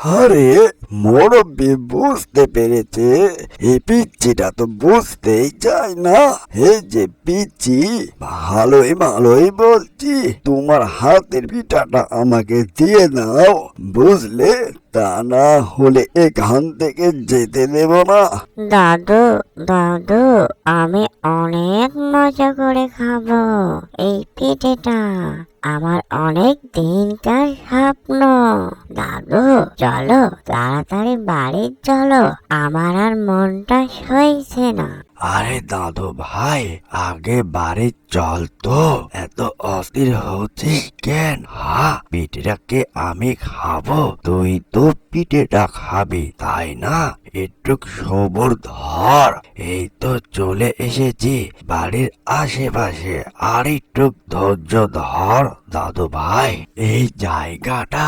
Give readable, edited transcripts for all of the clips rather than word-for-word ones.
আরে মুরব্বি বুঝতে পেরেছে, এই পিচ্চিটা তো বুঝতেই চায় না। এই যে পিচ্চি, ভালোই ভালোই বলছি, তোমার হাতের পিঠাটা আমাকে দিয়ে দাও, বুঝলে? তা না হলে এখান থেকে যেতে দেব না। দাদু, দাদু, আমি অনেক মজা করে খাবো এই পিঠেটা। আমার অনেক দিনকার স্বপ্ন। দাদু, চলো তাড়াতাড়ি বাড়ি চলো, আমার আর মনটা সইছে না। আরে দাদু ভাই, আগে বাড়ি চল তো, এত অস্থির হচ্ছিস কেন? পিঠেটাকে আমি খাবো, তুই তো পিঠেটা খাবি তাই না? একটু সবর ধর, এই তো চলে এসেছি বাড়ির আশেপাশে, আর একটু ধৈর্য ধর দাদু ভাই। এই জায়গাটা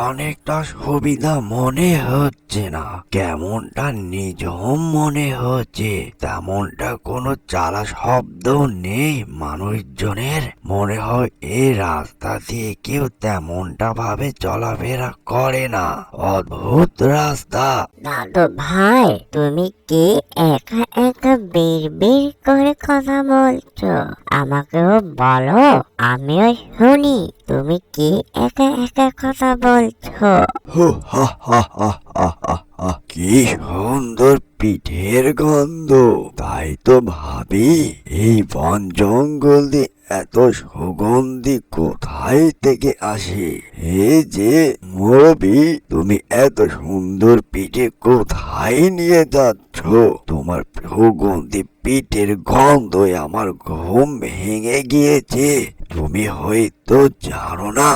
অনেকটা সুবিধা মনে হচ্ছে না, কেমনটা নিঝুম মনে হচ্ছে, তেমনটা কোনো চালা শব্দ নেই মানুষজনের। মনে হয় এই রাস্তা দিয়ে কেউ তেমনটা ভাবে চলাফেরা করে না, অদ্ভুত রাস্তা। দাদু ভাই, তুমি কি একা একা বিড়বিড় করে কথা বলছো? আমাকেও বলো, আমিও শুনি। তুমি কি একা একা কথা বলছো? হু হা হা হা হা হা হা। কি সুন্দর পিঠের গন্ধ, তাই তো ভাবি এই বন জঙ্গল দিয়ে এত সুগন্ধি কোথায় থেকে আসে। এই যে মুরবি, তুমি এত সুন্দর পিঠে কোথায় নিয়ে যাচ্ছ? তোমার সুগন্ধি পিঠের গন্ধে আমার ঘুম ভেঙে গিয়েছে। তুমি হয়তো জানো না,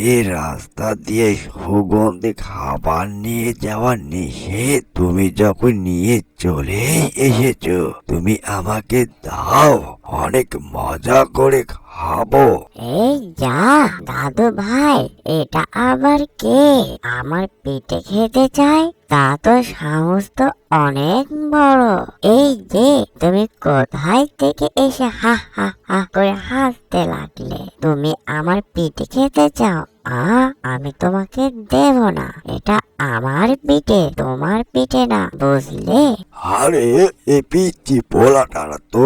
এই রাস্তা দিয়ে সুগন্ধি খাবার নিয়ে যাওয়া নিষেধ। তুমি যখন নিয়ে চলে এসেছো, তুমি আমাকে দাও, অনেক মজা করে খাবো। এই যা দাদু ভাই, এটা আবার কে আমার পিঠে খেতে চায়? তা তো সাহস তো অনেক বড়। এই যে তুমি কোথায় থেকে এসে হা হা হা করে হাসতে লাগলে? তুমি আমার পিঠে খেতে চাও? আমি তোমাকে দেব না, এটা আমার পিঠে, তোমার পিঠে না, বুঝলে? আরে এ পিচ্চি পোলাটারা তো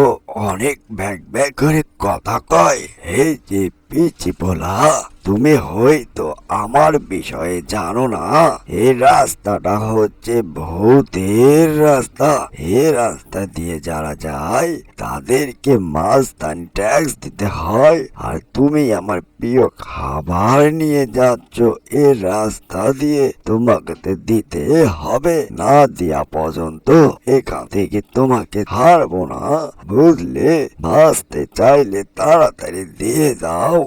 অনেক ব্যাগ ব্যাগ করে কথা কয়। এই যে পিচ্চি পোলা, তুমি হয়তো আমার বিষয়ে জানো না। এই রাস্তাটা হচ্ছে ভূতের রাস্তা। এই রাস্তা দিয়ে যারা যায় তাদেরকে মাস্তান ট্যাক্স দিতে হয়, আর তুমি আমার প্রিয় খাবার নিয়ে যাচ্ছ এই রাস্তা দিয়ে, তোমাকে তো দিতে হবে, না দেয়া পর্যন্ত এখান থেকে তোমাকে ছাড়বো না, বুঝলে? বাঁচতে চাইলে তাড়াতাড়ি দিয়ে দাও।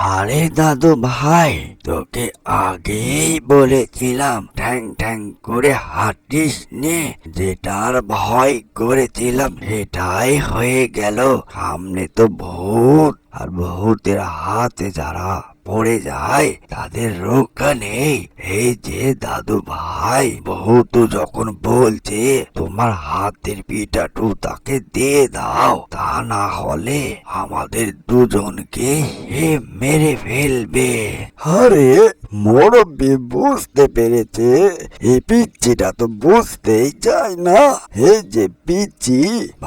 আরে দাদু ভাই, তোকে আগেই বলেছিলাম ঠ্যাং ঠ্যাং করে হাঁটিস নে, যেটার ভয় করেছিলাম সেটাই হয়ে গেল। সামনে তো ভূত, আর ভূতের হাতে যারা পড়ে যায় তাদের রক্ষা নেই। এই যে দাদু ভাই, ভূত যখন বলছে তোমার হাতের পিঠাটু তাকে দিয়ে দাও, তা না হলে আমাদের দুজনকে সে মেরে ফেলবে। আরে মুরব্বি বুঝতে পেরেছে, এই পিচ্চিটা তো বুঝতেই চায় না। এই যে পিচ্চি,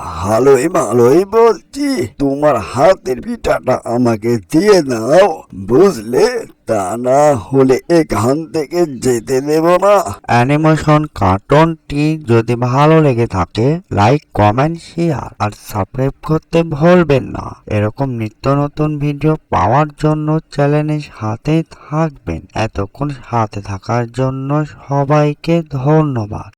ভালোই ভালোই বলছি, তোমার হাতের পিঠাটা আমাকে দিয়ে দাও, বুঝলে? তা না হলে এখান থেকে যেতে দেব না। অ্যানিমেশন কার্টুনটি যদি ভালো লেগে থাকে, লাইক, কমেন্ট, শেয়ার আর সাবস্ক্রাইব করতে ভুলবেন না। এরকম নিত্য নতুন ভিডিও পাওয়ার জন্য চ্যানেলের সাথে থাকবেন। এতক্ষণ সাথে থাকার জন্য সবাইকে ধন্যবাদ।